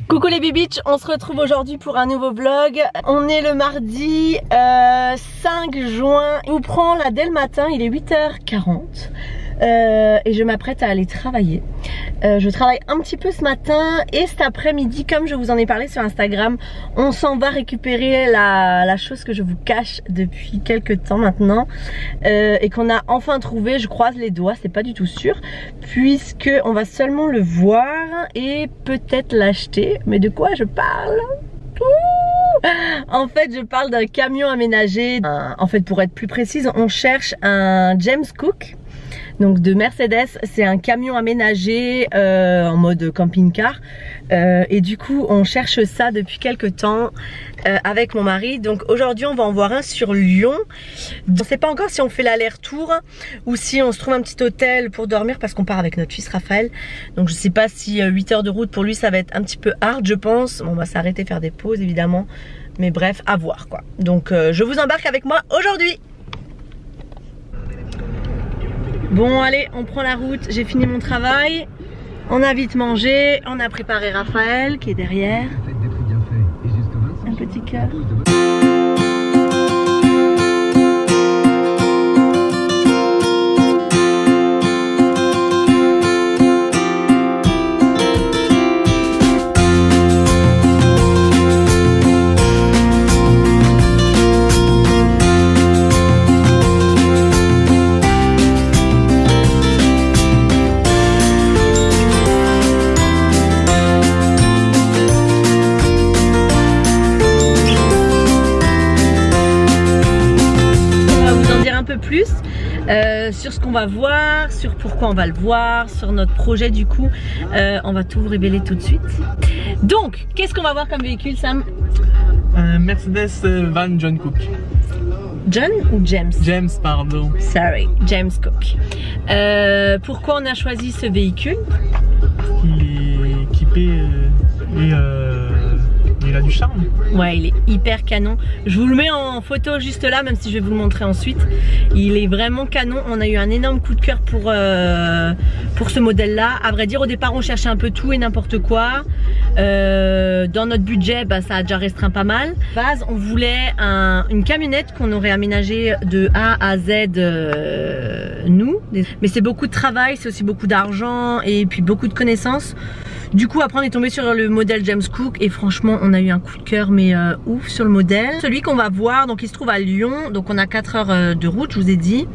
Coucou les Bibitch, on se retrouve aujourd'hui pour un nouveau vlog. On est le mardi 5 juin. Je vous prends là dès le matin, il est 8h40 et je m'apprête à aller travailler. Je travaille un petit peu ce matin et cet après-midi, comme je vous en ai parlé sur Instagram, on s'en va récupérer la chose que je vous cache depuis quelques temps maintenant et qu'on a enfin trouvé. Je croise les doigts, c'est pas du tout sûr, puisque on va seulement le voir et peut-être l'acheter. Mais de quoi je parle? En fait, je parle d'un camion aménagé. En fait, pour être plus précise, on cherche un James Cook. Donc de Mercedes, c'est un camion aménagé en mode camping-car et du coup on cherche ça depuis quelques temps avec mon mari. Donc aujourd'hui on va en voir un sur Lyon. On ne sait pas encore si on fait l'aller-retour ou si on se trouve un petit hôtel pour dormir parce qu'on part avec notre fils Raphaël. Donc je sais pas si 8 heures de route pour lui ça va être un petit peu hard, je pense. On va s'arrêter faire des pauses évidemment, mais bref, à voir quoi. Donc je vous embarque avec moi aujourd'hui. Bon allez, on prend la route, j'ai fini mon travail, on a vite mangé, on a préparé Raphaël qui est derrière, un petit cœur. Plus sur ce qu'on va voir, sur pourquoi on va le voir, sur notre projet du coup. On va tout vous révéler tout de suite. Donc, qu'est-ce qu'on va voir comme véhicule, Sam? Mercedes Van John Cook. John ou James? James, pardon. Sorry, James Cook. Pourquoi on a choisi ce véhicule? Il est équipé et il a du charme. Ouais, il est hyper canon. Je vous le mets en photo juste là, même si je vais vous le montrer ensuite. Il est vraiment canon. On a eu un énorme coup de cœur pour ce modèle là. À vrai dire, au départ on cherchait un peu tout et n'importe quoi. Dans notre budget, bah, ça a déjà restreint pas mal. À base, on voulait une camionnette qu'on aurait aménagée de A à Z nous. Mais c'est beaucoup de travail, c'est aussi beaucoup d'argent et puis beaucoup de connaissances. Du coup après on est tombé sur le modèle James Cook et franchement on a eu un coup de cœur mais ouf sur le modèle. Celui qu'on va voir, donc il se trouve à Lyon, donc on a 4 heures de route, je vous ai dit.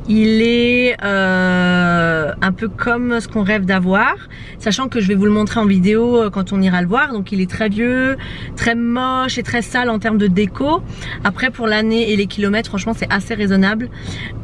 Il est un peu comme ce qu'on rêve d'avoir, sachant que je vais vous le montrer en vidéo quand on ira le voir. Donc il est très vieux, très moche et très sale en termes de déco. Après pour l'année et les kilomètres, franchement c'est assez raisonnable.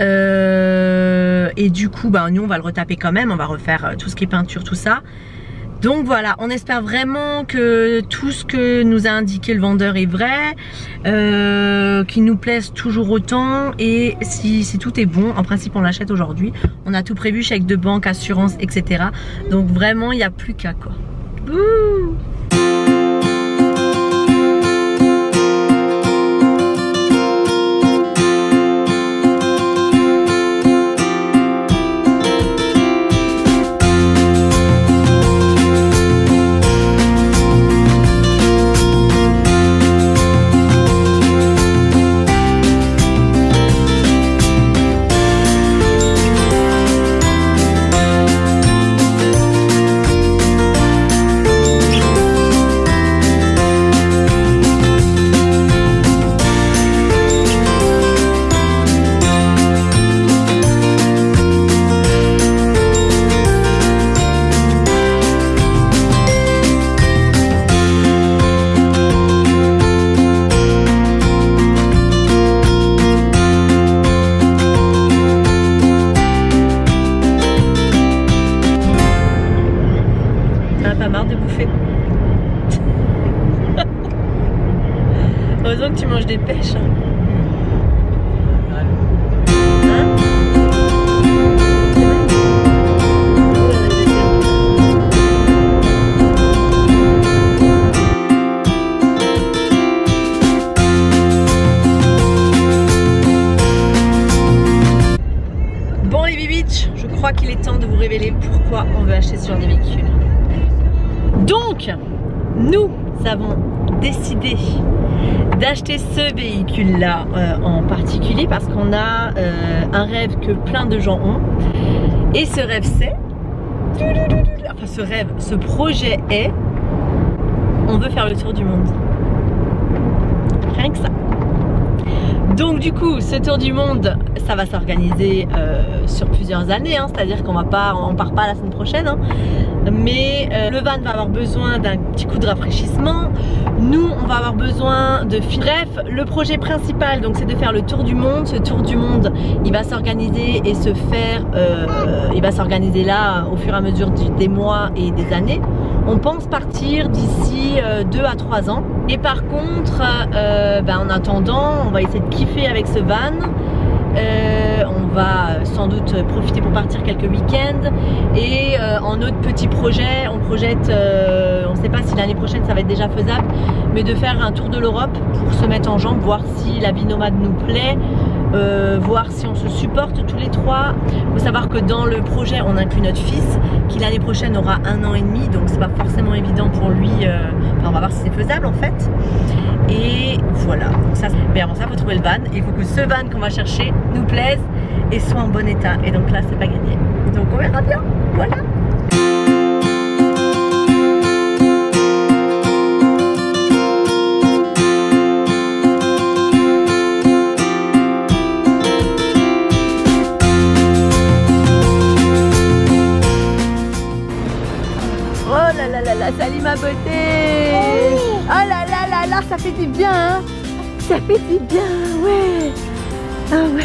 Et du coup bah, nous on va le retaper quand même, on va refaire tout ce qui est peinture, tout ça. Donc voilà, on espère vraiment que tout ce que nous a indiqué le vendeur est vrai, qu'il nous plaise toujours autant et si tout est bon, en principe on l'achète aujourd'hui. On a tout prévu, chèque de banque, assurance, etc. Donc vraiment il n'y a plus qu'à quoi. Ouh. Heureusement que tu manges des pêches. crois qu'il est temps de vous révéler pourquoi on veut acheter ce genre de véhicule. Donc, nous avons décidé d'acheter ce véhicule-là en particulier parce qu'on a un rêve que plein de gens ont. Et ce rêve c'est... Enfin ce projet est... On veut faire le tour du monde. Rien que ça. Donc du coup, ce tour du monde, ça va s'organiser sur plusieurs années, hein, c'est-à-dire qu'on part pas la semaine prochaine, hein, mais le van va avoir besoin d'un petit coup de rafraîchissement. Nous, on va avoir besoin de... Bref, le projet principal, donc, c'est de faire le tour du monde. Ce tour du monde, il va s'organiser et se faire, il va s'organiser là au fur et à mesure des mois et des années. On pense partir d'ici 2 à 3 ans. Et par contre, en attendant, on va essayer de kiffer avec ce van. On va sans doute profiter pour partir quelques week-ends. Et en autre petit projet, on projette, on ne sait pas si l'année prochaine ça va être déjà faisable, mais de faire un tour de l'Europe pour se mettre en jambe, voir si la vie nomade nous plaît. Voir si on se supporte tous les trois. Il faut savoir que dans le projet on inclut notre fils qui l'année prochaine aura 1 an et demi, donc c'est pas forcément évident pour lui. Enfin, on va voir si c'est faisable en fait. Et voilà, mais avant ça il faut trouver le van. Il faut que ce van qu'on va chercher nous plaise et soit en bon état, et donc là c'est pas gagné, donc on verra bien. Voilà. Salut ma beauté. Oh là là là là, ça fait du bien, hein. Ça fait du bien, ouais. Ah ouais.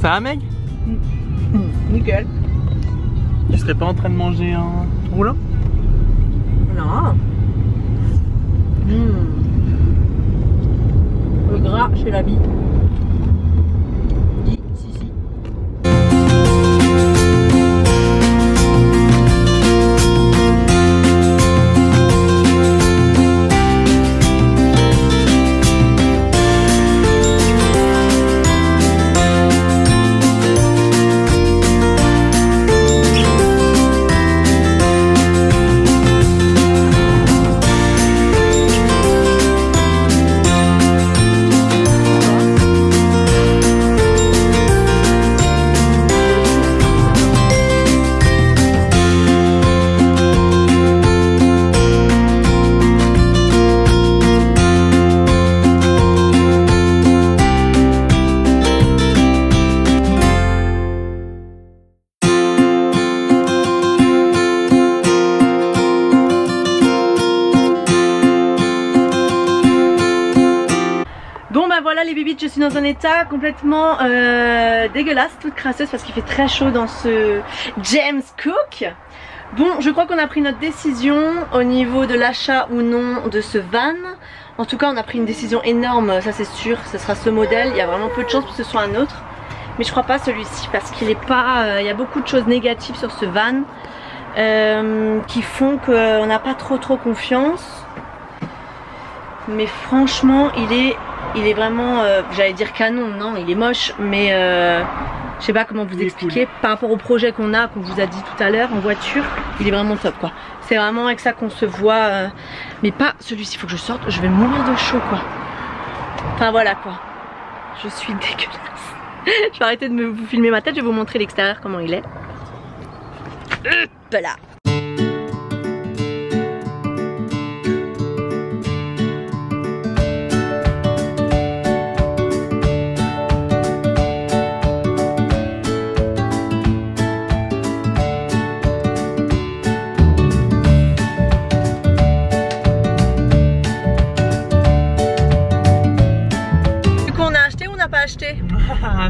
Ça va mec? Nickel. Tu serais pas en train de manger un roulant? Non. Le gras chez la vie. Dis si si. Voilà les bébites, je suis dans un état complètement dégueulasse, toute crasseuse parce qu'il fait très chaud dans ce James Cook. Bon, je crois qu'on a pris notre décision au niveau de l'achat ou non de ce van. En tout cas on a pris une décision énorme, ça c'est sûr, ce sera ce modèle. Il y a vraiment peu de chances que ce soit un autre, mais je crois pas celui-ci parce qu'il est pas, il y a beaucoup de choses négatives sur ce van qui font qu'on n'a pas trop confiance. mais franchement il est vraiment, j'allais dire canon, non il est moche, mais je sais pas comment vous expliquer, cool. Par rapport au projet qu'on vous a dit tout à l'heure en voiture, il est vraiment top quoi. C'est vraiment avec ça qu'on se voit, mais pas celui-ci, il faut que je sorte, je vais mourir de chaud quoi. Enfin voilà quoi, je suis dégueulasse. Je vais arrêter de vous filmer ma tête, je vais vous montrer l'extérieur comment il est. Voilà.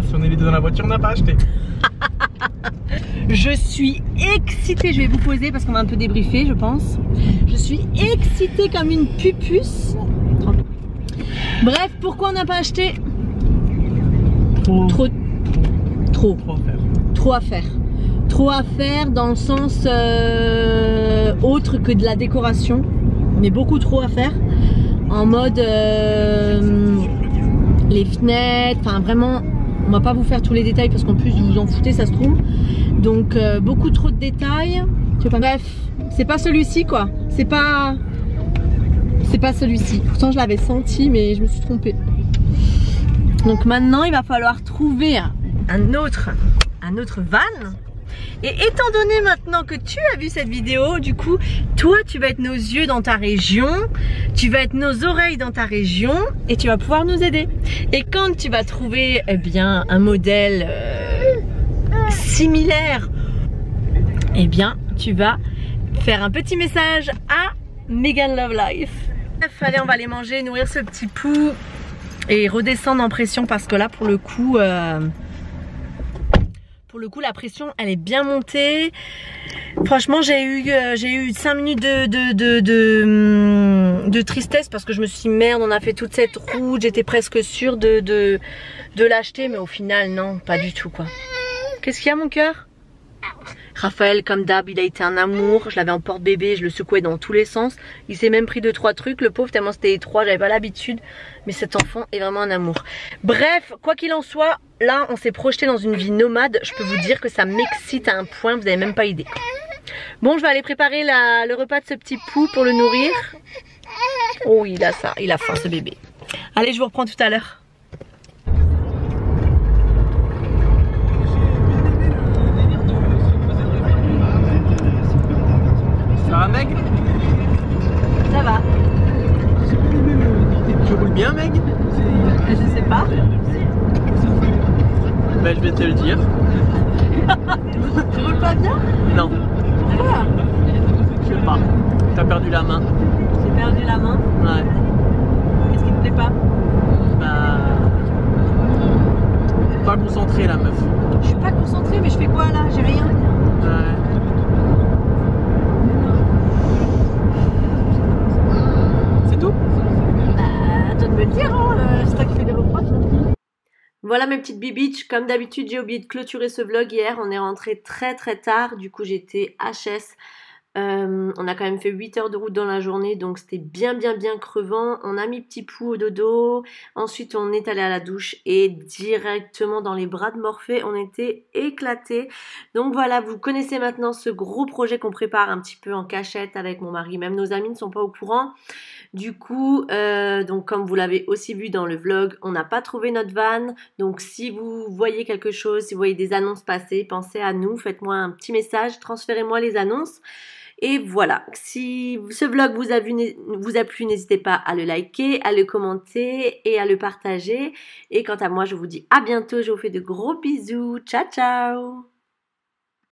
Si on est les deux dans la voiture, on n'a pas acheté. Je suis excitée, je vais vous poser parce qu'on va un peu débriefer je pense. Je suis excitée comme une pupusse. Bref, pourquoi on n'a pas acheté? Trop à faire. Trop à faire dans le sens autre que de la décoration. Mais beaucoup trop à faire. En mode les fenêtres, enfin vraiment on va pas vous faire tous les détails parce qu'en plus vous vous en foutez ça se trouve, donc beaucoup trop de détails. Bref, c'est pas celui-ci quoi, c'est pas celui-ci, pourtant je l'avais senti mais je me suis trompée. Donc maintenant il va falloir trouver un autre van. Et étant donné maintenant que tu as vu cette vidéo, du coup, toi tu vas être nos yeux dans ta région, tu vas être nos oreilles dans ta région et tu vas pouvoir nous aider. Et quand tu vas trouver eh bien, un modèle similaire, eh bien tu vas faire un petit message à Megan Love Life. Allez, on va aller manger, nourrir ce petit pou et redescendre en pression parce que là pour le coup la pression elle est bien montée. Franchement j'ai eu 5 minutes de tristesse parce que je me suis dit merde, on a fait toute cette route, j'étais presque sûre de l'acheter mais au final non, pas du tout quoi. Qu'est-ce qu'il y a mon cœur? Raphaël comme d'hab il a été un amour, je l'avais en porte-bébé, je le secouais dans tous les sens, il s'est même pris 2-3 trucs, le pauvre tellement c'était étroit, j'avais pas l'habitude, mais cet enfant est vraiment un amour. Bref, quoi qu'il en soit, là on s'est projeté dans une vie nomade, je peux vous dire que ça m'excite à un point, vous avez même pas idée. Bon, je vais aller préparer le repas de ce petit pou pour le nourrir. Oh il a ça, il a faim ce bébé. Allez je vous reprends tout à l'heure. Ça va Meg? Ça va. Tu roules bien Meg? Je sais pas. Ben je vais te le dire. Tu roules pas bien? Non. Pourquoi? Je sais pas. T'as perdu la main. J'ai perdu la main? Ouais. Qu'est-ce qui te plaît pas? Bah... Pas concentré la meuf. Je suis pas concentrée mais je fais quoi là? J'ai rien. Ouais. Voilà mes petites bibiches, comme d'habitude j'ai oublié de clôturer ce vlog hier, on est rentré très tard, du coup j'étais HS, on a quand même fait 8 heures de route dans la journée donc c'était bien crevant, on a mis petit pou au dodo, ensuite on est allé à la douche et directement dans les bras de Morphée, on était éclatés. Donc voilà, vous connaissez maintenant ce gros projet qu'on prépare un petit peu en cachette avec mon mari, même nos amis ne sont pas au courant. Du coup, donc comme vous l'avez aussi vu dans le vlog, on n'a pas trouvé notre van. Donc si vous voyez quelque chose, si vous voyez des annonces passer, pensez à nous, faites-moi un petit message, transférez-moi les annonces. Et voilà, si ce vlog vous a plu, n'hésitez pas à le liker, à le commenter et à le partager. Et quant à moi, je vous dis à bientôt, je vous fais de gros bisous, ciao ciao!